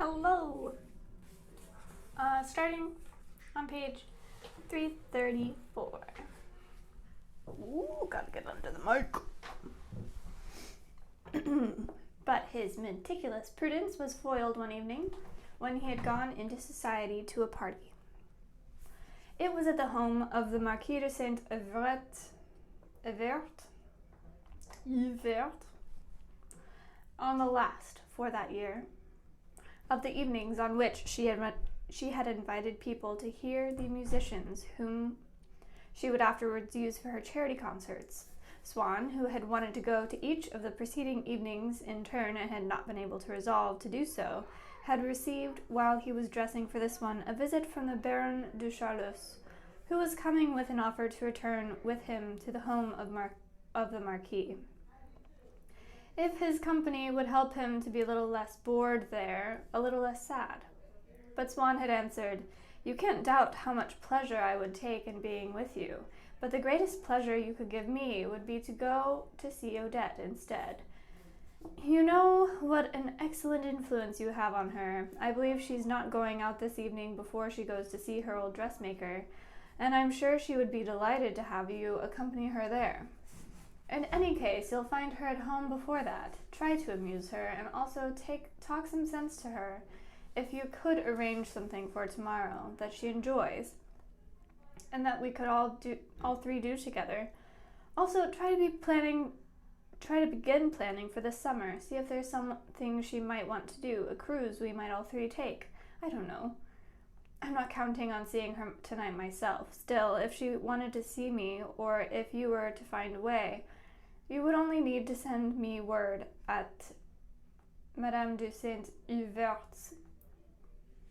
Hello! Starting on page 334. Ooh, gotta get under the mic. But his meticulous prudence was foiled one evening when he had gone into society to a party. It was at the home of the Marquis de Saint-Evert, on the last, for that year, of the evenings on which she had invited people to hear the musicians whom she would afterwards use for her charity concerts. Swann, who had wanted to go to each of the preceding evenings in turn and had not been able to resolve to do so, had received, while he was dressing for this one, a visit from the Baron de Charlus, who was coming with an offer to return with him to the home of the Marquis, if his company would help him to be a little less bored there, a little less sad. But Swann had answered, "You can't doubt how much pleasure I would take in being with you, but the greatest pleasure you could give me would be to go to see Odette instead. You know what an excellent influence you have on her. I believe she's not going out this evening before she goes to see her old dressmaker, and I'm sure she would be delighted to have you accompany her there. In any case, you'll find her at home before that. Try to amuse her, and also talk some sense to her. If you could arrange something for tomorrow that she enjoys, and that we could all three do together. Also, try to begin planning for this summer. See if there's something she might want to do. A cruise we might all three take. I don't know. I'm not counting on seeing her tonight myself. Still, if she wanted to see me, or if you were to find a way, you would only need to send me word at Madame de Saint-Evert's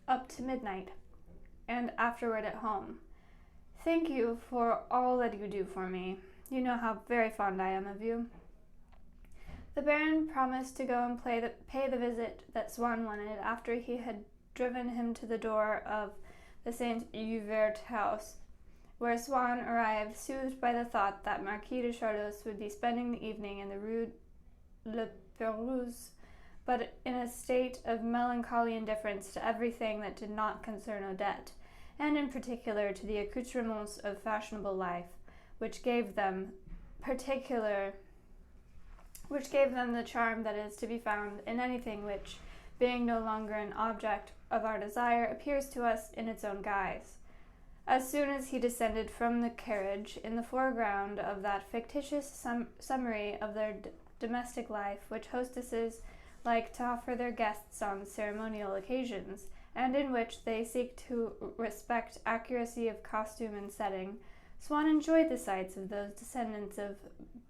up to midnight, and afterward at home. Thank you for all that you do for me. You know how very fond I am of you." The Baron promised to go and pay the visit that Swann wanted after he had driven him to the door of the Saint-Evert house, where Swann arrived, soothed by the thought that Marquis de Charlus would be spending the evening in the Rue Le Perouse, but in a state of melancholy indifference to everything that did not concern Odette, and in particular to the accoutrements of fashionable life, which gave them the charm that is to be found in anything which, being no longer an object of our desire, appears to us in its own guise. As soon as he descended from the carriage, in the foreground of that fictitious summary of their domestic life which hostesses like to offer their guests on ceremonial occasions, and in which they seek to respect accuracy of costume and setting, Swann enjoyed the sights of those descendants of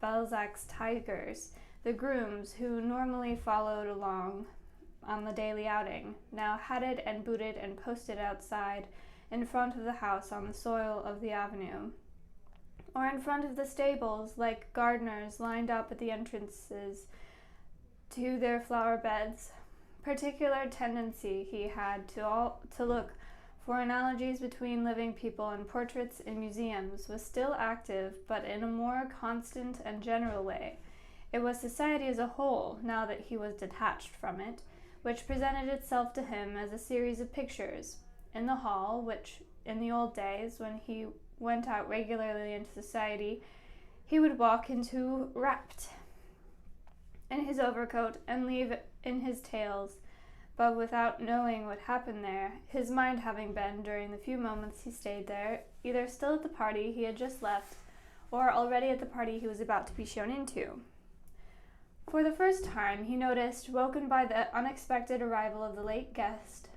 Balzac's tigers, the grooms who normally followed along on the daily outing, now hatted and booted and posted outside in front of the house on the soil of the avenue, or in front of the stables like gardeners lined up at the entrances to their flower beds. Particular tendency he had to look for analogies between living people, and portraits in museums was still active, but in a more constant and general way. It was society as a whole, now that he was detached from it, which presented itself to him as a series of pictures. In the hall, which in the old days, when he went out regularly into society, he would walk into wrapped in his overcoat and leave in his tails, but without knowing what happened there, his mind having been, during the few moments he stayed there, either still at the party he had just left, or already at the party he was about to be shown into. For the first time he noticed, woken by the unexpected arrival of the late guest,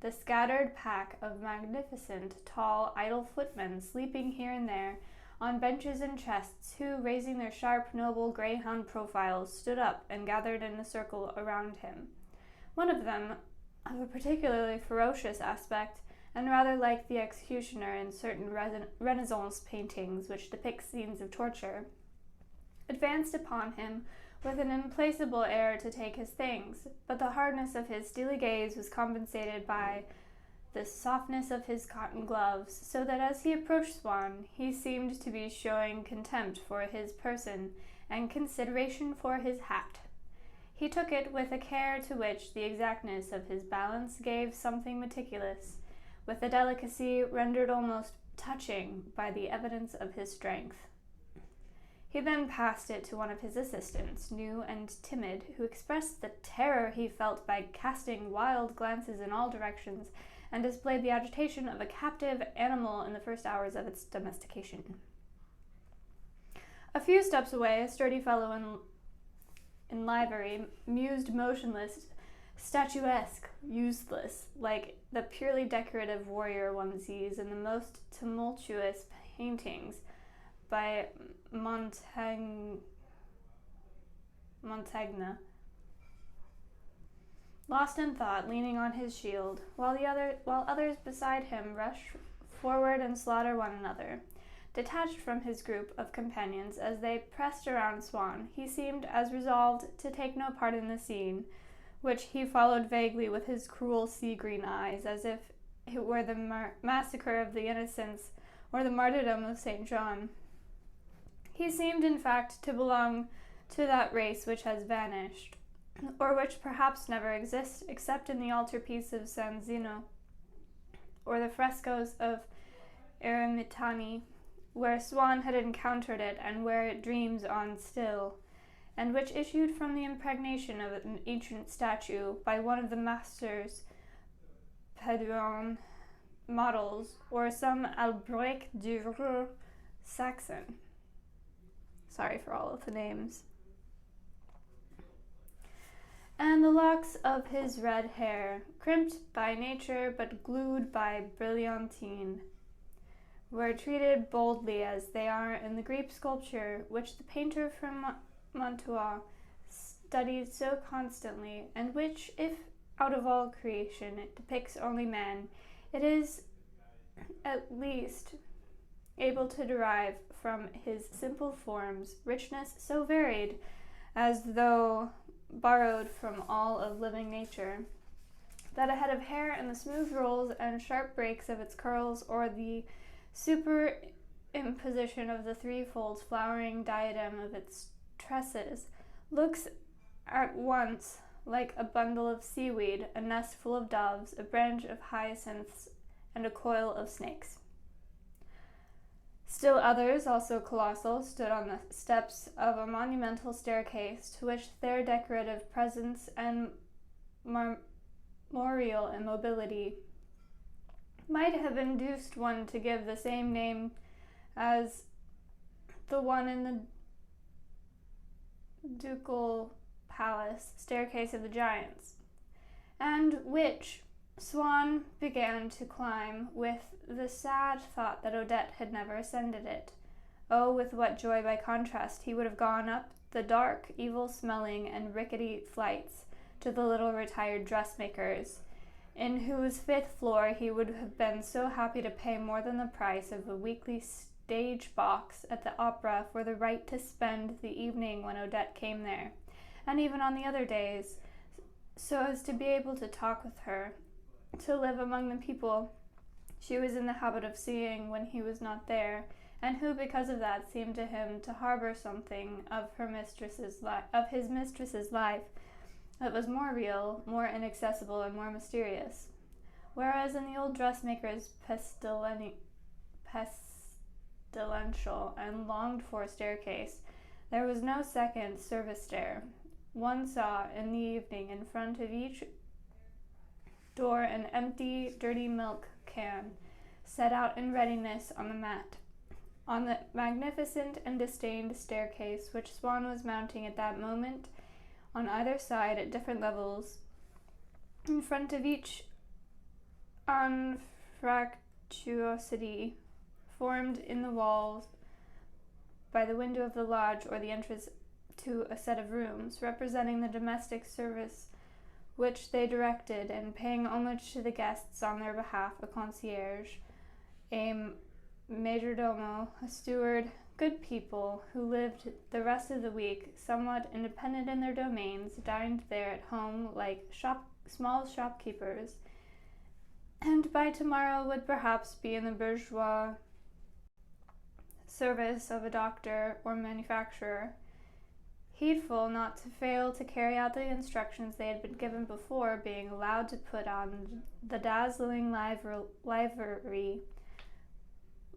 the scattered pack of magnificent, tall, idle footmen sleeping here and there on benches and chests, who, raising their sharp, noble greyhound profiles, stood up and gathered in a circle around him. One of them, of a particularly ferocious aspect, and rather like the executioner in certain Renaissance paintings which depict scenes of torture, advanced upon him with an implacable air to take his things, but the hardness of his steely gaze was compensated by the softness of his cotton gloves, so that as he approached Swann, he seemed to be showing contempt for his person and consideration for his hat. He took it with a care to which the exactness of his balance gave something meticulous, with a delicacy rendered almost touching by the evidence of his strength. He then passed it to one of his assistants, new and timid, who expressed the terror he felt by casting wild glances in all directions, and displayed the agitation of a captive animal in the first hours of its domestication. A few steps away, a sturdy fellow in livery mused motionless, statuesque, useless, like the purely decorative warrior one sees in the most tumultuous paintings by Montaigne. Lost in thought, leaning on his shield, while others beside him rush forward and slaughter one another. Detached from his group of companions as they pressed around Swann, he seemed as resolved to take no part in the scene, which he followed vaguely with his cruel sea-green eyes, as if it were the massacre of the innocents or the martyrdom of St. John. He seemed, in fact, to belong to that race which has vanished, or which perhaps never exists except in the altarpiece of San Zeno, or the frescoes of Eremitani, where Swann had encountered it and where it dreams on still, and which issued from the impregnation of an ancient statue by one of the masters Paduan models, or some Albrecht du Saxon. Sorry for all of the names. And the locks of his red hair, crimped by nature but glued by brilliantine, were treated boldly as they are in the Greek sculpture which the painter from Mantua studied so constantly, and which, if out of all creation it depicts only man, it is at least able to derive from his simple forms richness so varied as though borrowed from all of living nature, that a head of hair and the smooth rolls and sharp breaks of its curls, or the superimposition of the threefold flowering diadem of its tresses, looks at once like a bundle of seaweed, a nest full of doves, a branch of hyacinths, and a coil of snakes. Still others, also colossal, stood on the steps of a monumental staircase to which their decorative presence and marmoreal immobility might have induced one to give the same name as the one in the ducal palace, staircase of the giants, and which Swann began to climb with the sad thought that Odette had never ascended it. Oh, with what joy by contrast he would have gone up the dark, evil-smelling, and rickety flights to the little retired dressmakers, in whose fifth floor he would have been so happy to pay more than the price of a weekly stage box at the opera for the right to spend the evening when Odette came there, and even on the other days, so as to be able to talk with her, to live among the people she was in the habit of seeing when he was not there, and who, because of that, seemed to him to harbor something of his mistress's life that was more real, more inaccessible, and more mysterious. Whereas in the old dressmaker's pestilential and longed-for staircase, there was no second service stair. One saw, in the evening, in front of each door, an empty, dirty milk can, set out in readiness on the mat. On the magnificent and disdained staircase which Swann was mounting at that moment, on either side at different levels, in front of each anfractuosity formed in the walls by the window of the lodge or the entrance to a set of rooms, representing the domestic service which they directed, and paying homage to the guests on their behalf, a concierge, a majordomo, a steward, good people who lived the rest of the week somewhat independent in their domains, dined there at home like small shopkeepers, and by tomorrow would perhaps be in the bourgeois service of a doctor or manufacturer. heedful not to fail to carry out the instructions they had been given before being allowed to put on the dazzling livery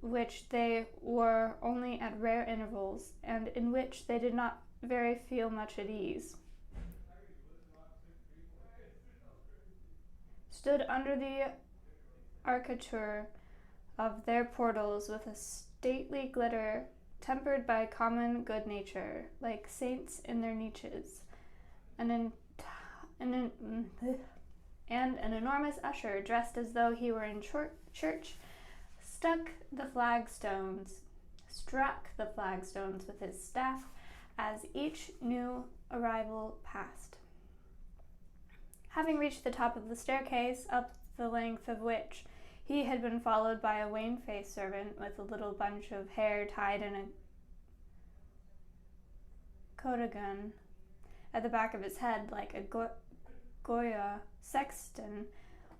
which they wore only at rare intervals, and in which they did not very feel much at ease, stood under the architure of their portals with a stately glitter tempered by common good nature, like saints in their niches, and an enormous usher, dressed as though he were in church, struck the flagstones with his staff as each new arrival passed. Having reached the top of the staircase, up the length of which he had been followed by a wan-faced servant with a little bunch of hair tied in a codagun at the back of his head like a Goya sexton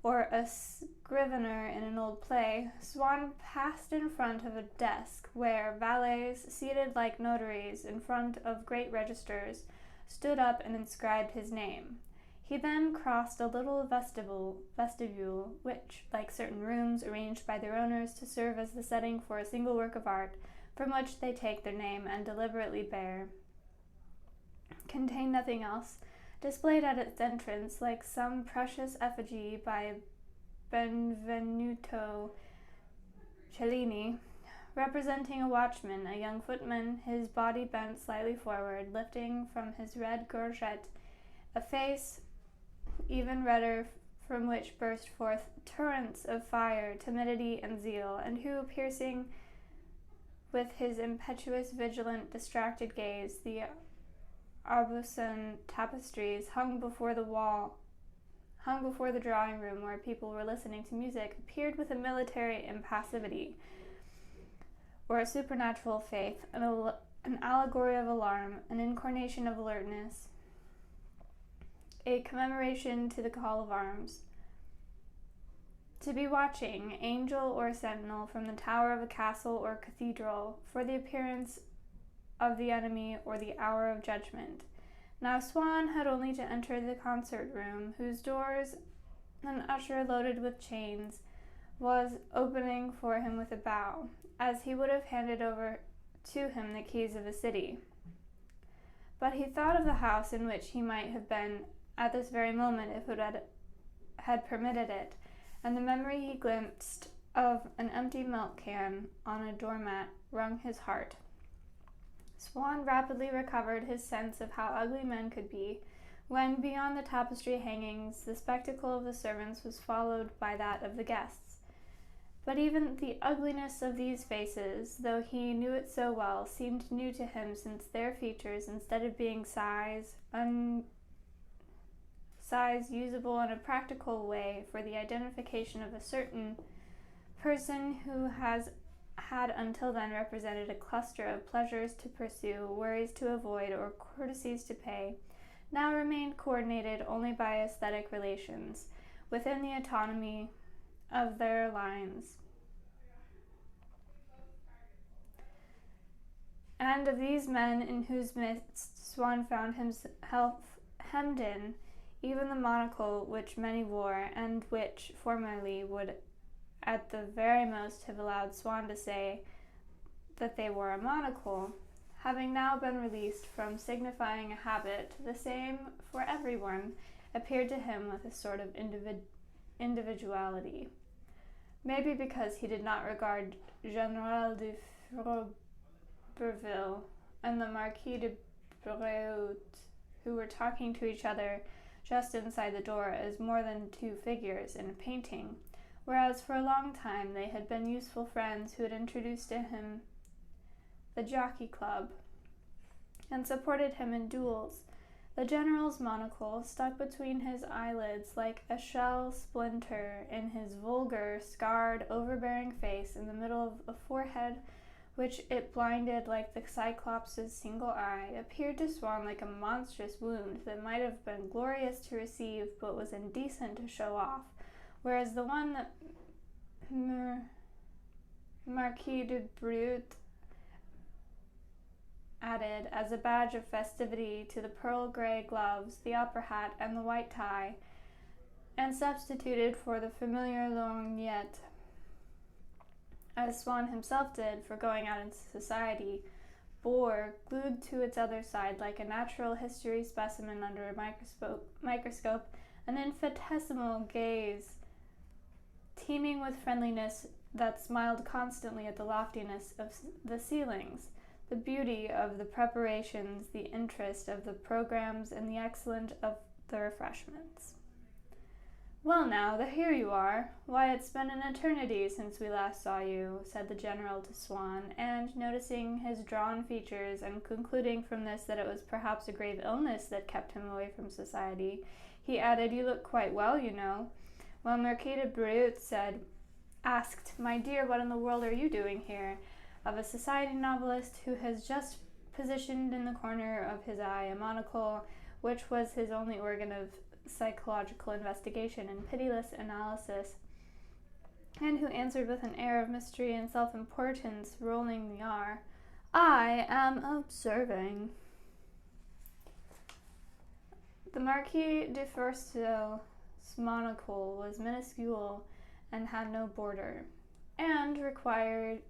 or a scrivener in an old play, Swann passed in front of a desk where valets, seated like notaries in front of great registers, stood up and inscribed his name. He then crossed a little vestibule, which, like certain rooms arranged by their owners to serve as the setting for a single work of art, from which they take their name and deliberately bear, contained nothing else, displayed at its entrance like some precious effigy by Benvenuto Cellini, representing a watchman, a young footman, his body bent slightly forward, lifting from his red gorget a face even redder, from which burst forth torrents of fire, timidity, and zeal, and who, piercing with his impetuous, vigilant, distracted gaze the Aubusson tapestries hung before the drawing room where people were listening to music, appeared with a military impassivity or a supernatural faith, an allegory of alarm, an incarnation of alertness, a commemoration to the call of arms. To be watching, angel or sentinel, from the tower of a castle or cathedral, for the appearance of the enemy or the hour of judgment. Now Swann had only to enter the concert room, whose doors an usher loaded with chains was opening for him with a bow, as he would have handed over to him the keys of a city. But he thought of the house in which he might have been at this very moment if it had permitted it, and the memory he glimpsed of an empty milk can on a doormat wrung his heart. Swann rapidly recovered his sense of how ugly men could be, when, beyond the tapestry hangings, the spectacle of the servants was followed by that of the guests. But even the ugliness of these faces, though he knew it so well, seemed new to him, since their features, instead of being size usable in a practical way for the identification of a certain person who had until then represented a cluster of pleasures to pursue, worries to avoid, or courtesies to pay, now remained coordinated only by aesthetic relations, within the autonomy of their lines. And of these men in whose midst Swann found himself hemmed in, even the monocle which many wore, and which formerly would at the very most have allowed Swann to say that they wore a monocle, having now been released from signifying a habit, the same for everyone, appeared to him with a sort of individuality. Maybe because he did not regard General de Froberville and the Marquis de Breault, who were talking to each other just inside the door, as more than two figures in a painting, whereas for a long time they had been useful friends who had introduced to him the Jockey Club and supported him in duels. The general's monocle stuck between his eyelids like a shell splinter in his vulgar, scarred, overbearing face, in the middle of a forehead which it blinded like the Cyclops' single eye, appeared to Swann like a monstrous wound that might have been glorious to receive but was indecent to show off, whereas the one that Marquis de Breault added, as a badge of festivity, to the pearl gray gloves, the opera hat, and the white tie, and substituted for the familiar lorgnette, as Swann himself did, for going out into society, bore, glued to its other side like a natural history specimen under a microscope, an infinitesimal gaze, teeming with friendliness that smiled constantly at the loftiness of the ceilings, the beauty of the preparations, the interest of the programs, and the excellence of the refreshments. "Well now, here you are. Why, it's been an eternity since we last saw you," said the general to Swann, and, noticing his drawn features, and concluding from this that it was perhaps a grave illness that kept him away from society, he added, "You look quite well, you know." While Marquis de Breuil asked, "My dear, what in the world are you doing here?" of a society novelist who has just positioned in the corner of his eye a monocle which was his only organ of psychological investigation and pitiless analysis, and who answered with an air of mystery and self-importance, rolling the R, "I am observing." The Marquis de Forestil's monocle was minuscule and had no border, and requiring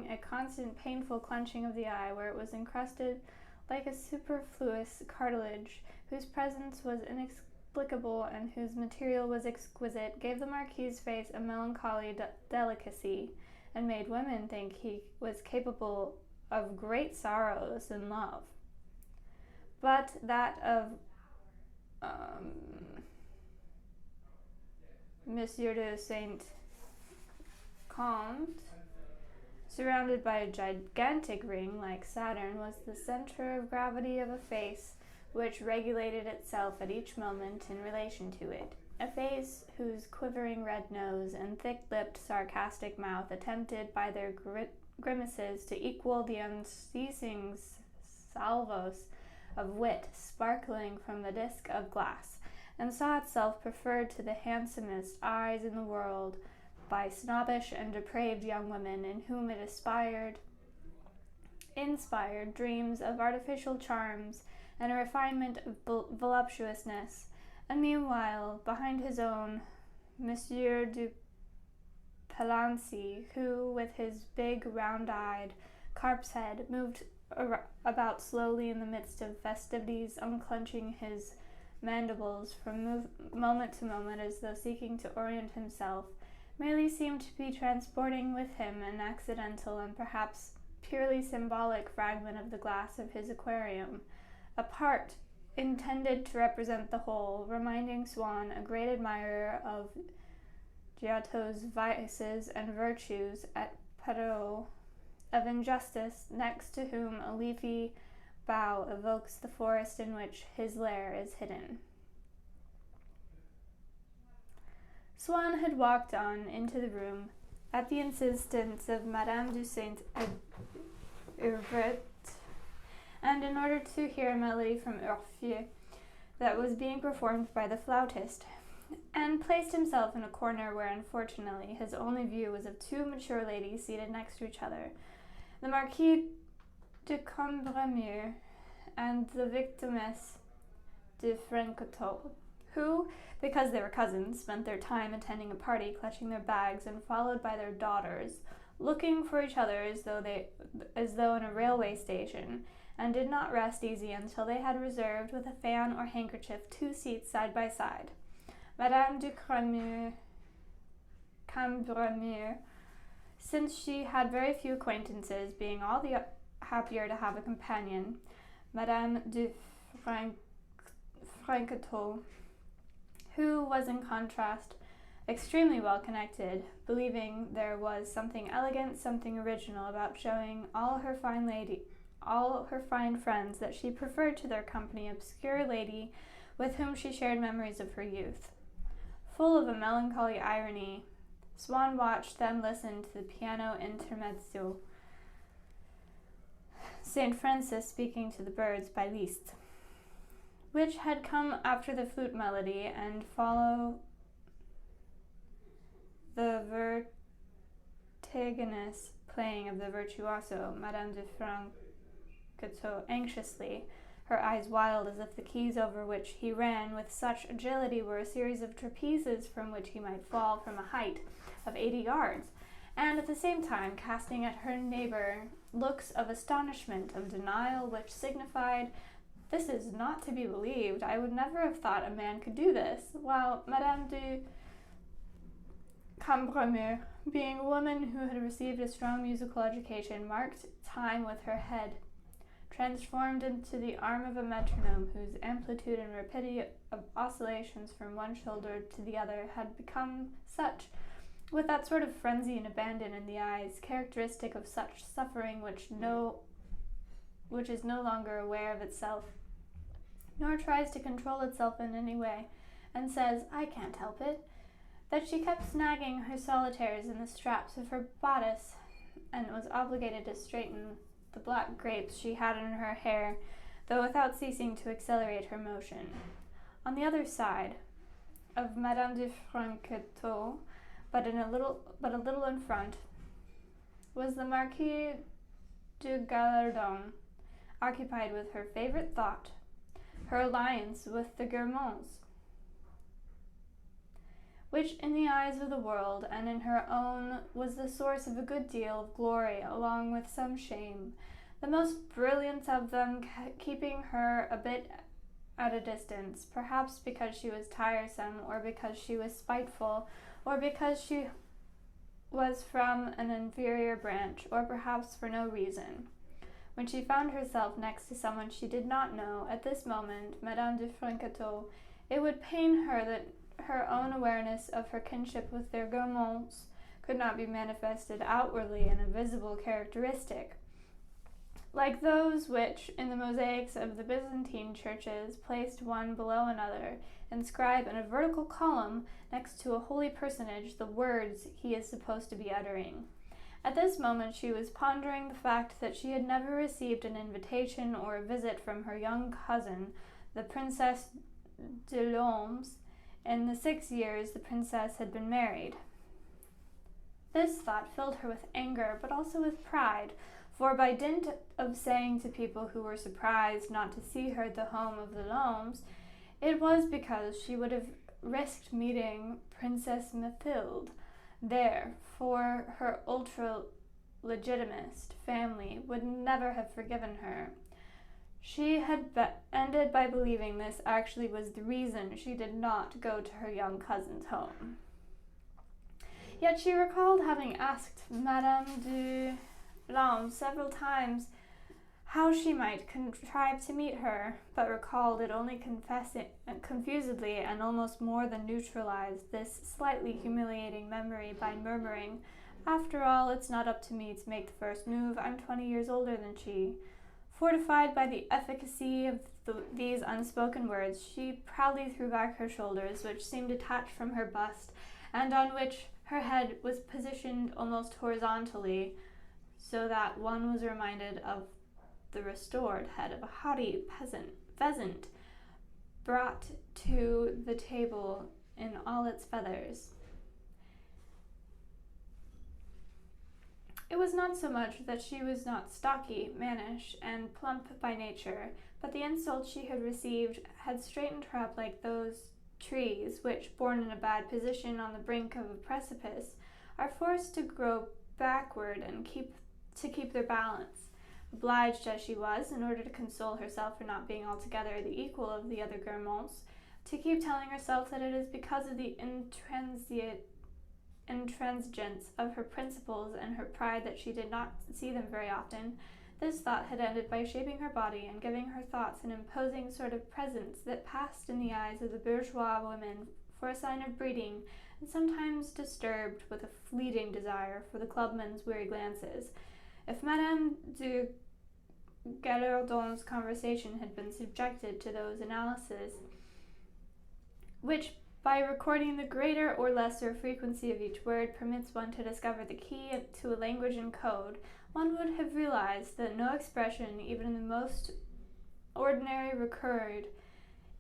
a constant painful clenching of the eye, where it was encrusted like a superfluous cartilage, whose presence was inexplicable and whose material was exquisite, gave the Marquis's face a melancholy delicacy, and made women think he was capable of great sorrows in love. But that of Monsieur de Saint-Comte, surrounded by a gigantic ring like Saturn, was the center of gravity of a face which regulated itself at each moment in relation to it, a face whose quivering red nose and thick-lipped sarcastic mouth attempted by their grimaces to equal the unceasing salvos of wit sparkling from the disk of glass, and saw itself preferred to the handsomest eyes in the world by snobbish and depraved young women, in whom it inspired dreams of artificial charms and a refinement of voluptuousness. And meanwhile, behind his own, Monsieur du Palancy, who, with his big, round-eyed carp's head, moved about slowly in the midst of festivities, unclenching his mandibles from moment to moment as though seeking to orient himself, merely seemed to be transporting with him an accidental and perhaps purely symbolic fragment of the glass of his aquarium, a part intended to represent the whole, reminding Swann, a great admirer of Giotto's vices and virtues at Perrault, of injustice, next to whom a leafy bough evokes the forest in which his lair is hidden. Swann had walked on into the room at the insistence of Madame de Saint-Evroult, and in order to hear a melody from Orpheus that was being performed by the flautist, and placed himself in a corner where, unfortunately, his only view was of two mature ladies seated next to each other, the Marquis de Cambrémeur and the Vicomtesse de Francotot, who, because they were cousins, spent their time attending a party, clutching their bags, and followed by their daughters, looking for each other as though in a railway station, and did not rest easy until they had reserved with a fan or handkerchief 2 seats side by side. Madame de Cambrémeur, since she had very few acquaintances, being all the happier to have a companion, Madame de Francotot, who was in contrast extremely well connected, believing there was something elegant, something original about showing all her fine friends that she preferred to their company obscure lady with whom she shared memories of her youth. Full of a melancholy irony, Swann watched, then listened to the piano intermezzo, St. Francis speaking to the birds by Liszt, which had come after the flute melody, and follow the vertiginous playing of the virtuoso, Madame de Coteau anxiously, her eyes wild as if the quays over which he ran with such agility were a series of trapezes from which he might fall from a height of 80 yards, and at the same time casting at her neighbor looks of astonishment, of denial, which signified, "This is not to be believed. I would never have thought a man could do this," while Madame de Cambremer, being a woman who had received a strong musical education, marked time with her head, transformed into the arm of a metronome whose amplitude and rapidity of oscillations from one shoulder to the other had become such, with that sort of frenzy and abandon in the eyes, characteristic of such suffering which is no longer aware of itself, nor tries to control itself in any way, and says, "I can't help it," that she kept snagging her solitaires in the straps of her bodice, and was obligated to straighten the black grapes she had in her hair, though without ceasing to accelerate her motion. On the other side of Madame de Franquetot, but a little in front, was the Marquis de Gallardon, occupied with her favorite thought, her alliance with the Guermantes, which in the eyes of the world and in her own was the source of a good deal of glory along with some shame, the most brilliant of them keeping her a bit at a distance, perhaps because she was tiresome, or because she was spiteful, or because she was from an inferior branch, or perhaps for no reason. When she found herself next to someone she did not know, at this moment, Madame de Franquetot, it would pain her that her own awareness of her kinship with their Guermantes could not be manifested outwardly in a visible characteristic, like those which, in the mosaics of the Byzantine churches, placed one below another, inscribe in a vertical column next to a holy personage the words he is supposed to be uttering. At this moment she was pondering the fact that she had never received an invitation or a visit from her young cousin, the Princess de Loms, in the 6 years the princess had been married. This thought filled her with anger, but also with pride, for by dint of saying to people who were surprised not to see her at the home of the Loms, it was because she would have risked meeting Princess Mathilde there, for her ultra-legitimist family would never have forgiven her. She had ended by believing this actually was the reason she did not go to her young cousin's home. Yet she recalled having asked Madame de Loms several times how she might contrive to meet her, but recalled it only confusedly, and almost more than neutralized this slightly humiliating memory by murmuring, "After all, it's not up to me to make the first move. I'm 20 years older than she." Fortified by the efficacy of these unspoken words, she proudly threw back her shoulders, which seemed detached from her bust, and on which her head was positioned almost horizontally, so that one was reminded of the restored head of a haughty pheasant brought to the table in all its feathers. It was not so much that she was not stocky, mannish, and plump by nature, but the insult she had received had straightened her up like those trees which, born in a bad position on the brink of a precipice, are forced to grow backward and keep their balance. Obliged as she was, in order to console herself for not being altogether the equal of the other Guermantes, to keep telling herself that it is because of the intransigence of her principles and her pride that she did not see them very often, this thought had ended by shaping her body and giving her thoughts an imposing sort of presence that passed in the eyes of the bourgeois women for a sign of breeding, and sometimes disturbed with a fleeting desire for the clubman's weary glances. If Madame de Gallardon's conversation had been subjected to those analyses which, by recording the greater or lesser frequency of each word, permits one to discover the key to a language and code, one would have realized that no expression, even in the most ordinary, recurred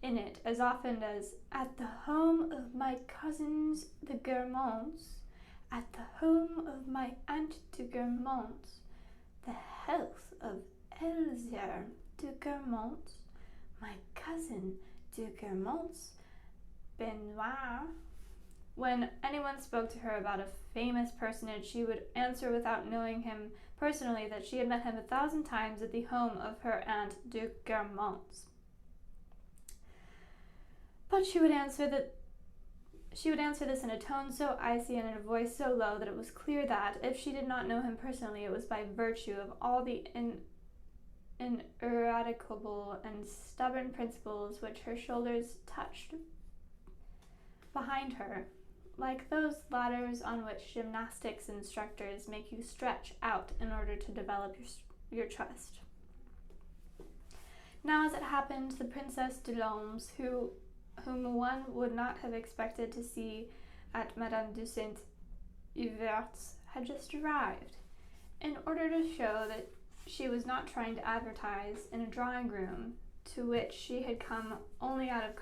in it as often as "at the home of my cousins the Guermantes, at the home of my aunt de Guermantes, the health of Elzéar de Guermantes, my cousin de Guermantes, Benoit. When anyone spoke to her about a famous personage, she would answer without knowing him personally that she had met him 1,000 times at the home of her aunt de Guermantes. But she would answer this in a tone so icy and in a voice so low that it was clear that, if she did not know him personally, it was by virtue of all the ineradicable and stubborn principles which her shoulders touched behind her, like those ladders on which gymnastics instructors make you stretch out in order to develop your trust. Now, as it happened, the Princess de Lomes, whom one would not have expected to see at Madame de Saint-Euverte's, had just arrived, in order to show that she was not trying to advertise in a drawing room to which she had come only out of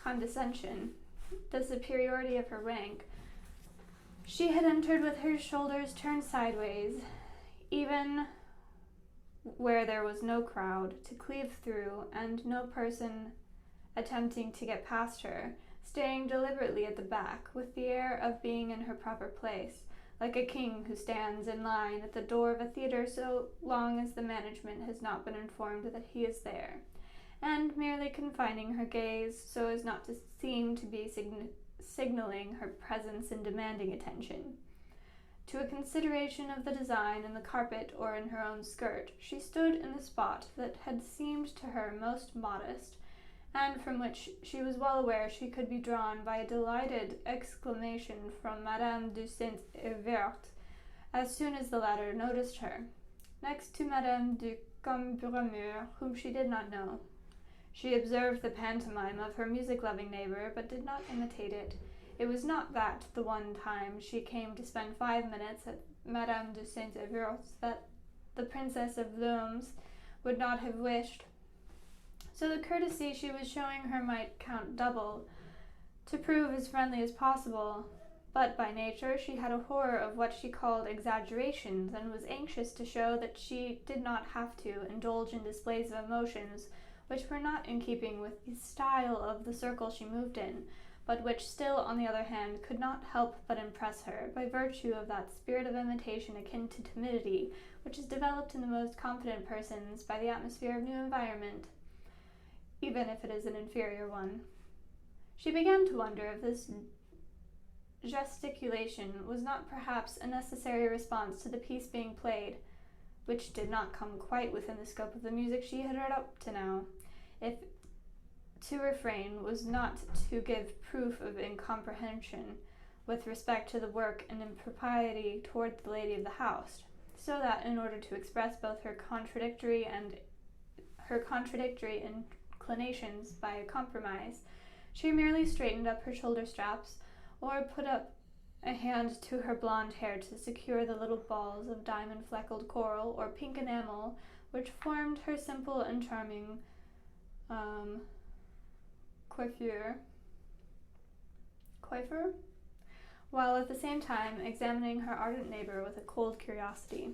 condescension the superiority of her rank. She had entered with her shoulders turned sideways, even where there was no crowd to cleave through and no person attempting to get past her, staying deliberately at the back with the air of being in her proper place, like a king who stands in line at the door of a theater so long as the management has not been informed that he is there, and merely confining her gaze so as not to seem to be signaling her presence and demanding attention. To a consideration of the design in the carpet or in her own skirt, she stood in the spot that had seemed to her most modest, and from which she was well aware she could be drawn by a delighted exclamation from Madame de Saint-Everte as soon as the latter noticed her, next to Madame de Cambremer, whom she did not know. She observed the pantomime of her music-loving neighbor, but did not imitate it. It was not that the one time she came to spend 5 minutes at Madame de Saint-Evert's that the Princess of Lomes would not have wished. So the courtesy she was showing her might count double, to prove as friendly as possible. But by nature she had a horror of what she called exaggerations, and was anxious to show that she did not have to indulge in displays of emotions which were not in keeping with the style of the circle she moved in, but which still, on the other hand, could not help but impress her, by virtue of that spirit of imitation akin to timidity, which is developed in the most confident persons by the atmosphere of new environment, even if it is an inferior one. She began to wonder if this gesticulation was not perhaps a necessary response to the piece being played, which did not come quite within the scope of the music she had heard up to now, if to refrain was not to give proof of incomprehension with respect to the work and impropriety toward the lady of the house, so that, in order to express both her contradictory inclinations by a compromise, she merely straightened up her shoulder straps, or put up a hand to her blonde hair to secure the little balls of diamond-fleckled coral or pink enamel which formed her simple and charming coiffure, while at the same time examining her ardent neighbor with a cold curiosity.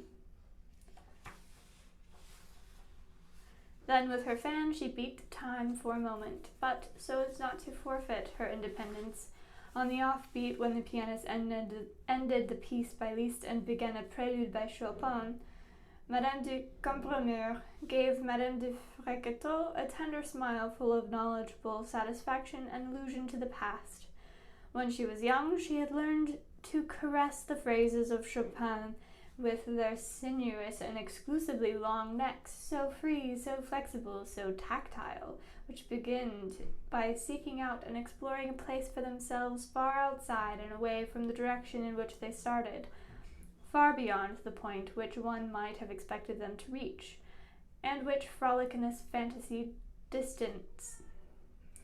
Then with her fan she beat the time for a moment, but so as not to forfeit her independence. On the off-beat, when the pianist ended the piece by Liszt and began a prelude by Chopin, Madame de Cambremer gave Madame de Fréquetot a tender smile full of knowledgeable satisfaction and allusion to the past. When she was young, she had learned to caress the phrases of Chopin with their sinuous and exclusively long necks, so free, so flexible, so tactile, which began by seeking out and exploring a place for themselves far outside and away from the direction in which they started, far beyond the point which one might have expected them to reach, and which frolicinous fantasy distance,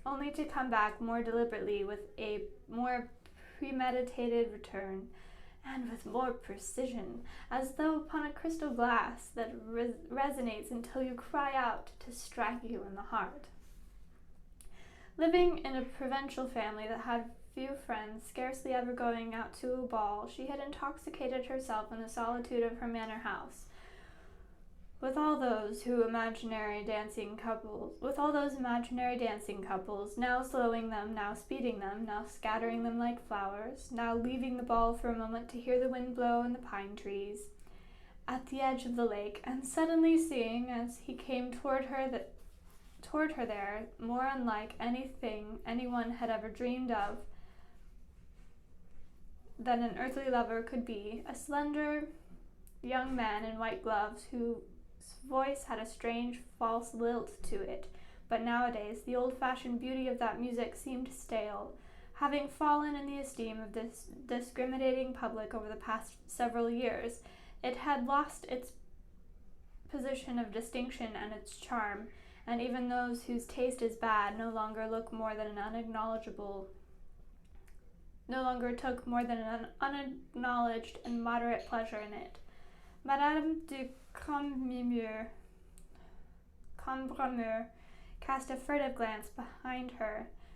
only to come back more deliberately with a more premeditated return, and with more precision, as though upon a crystal glass that resonates until you cry out to strike you in the heart. Living in a provincial family that had few friends, scarcely ever going out to a ball, she had intoxicated herself in the solitude of her manor house, with all those imaginary dancing couples, now slowing them, now speeding them, now scattering them like flowers, now leaving the ball for a moment to hear the wind blow in the pine trees at the edge of the lake, and suddenly seeing, as he came toward her there, more unlike anything anyone had ever dreamed of than an earthly lover could be, a slender young man in white gloves whose voice had a strange false lilt to it, but nowadays the old-fashioned beauty of that music seemed stale, having fallen in the esteem of this discriminating public over the past several years. It had lost its position of distinction and its charm, and even those whose taste is bad no longer took more than an unacknowledged and moderate pleasure in it. Madame de Cambremer cast a furtive glance behind her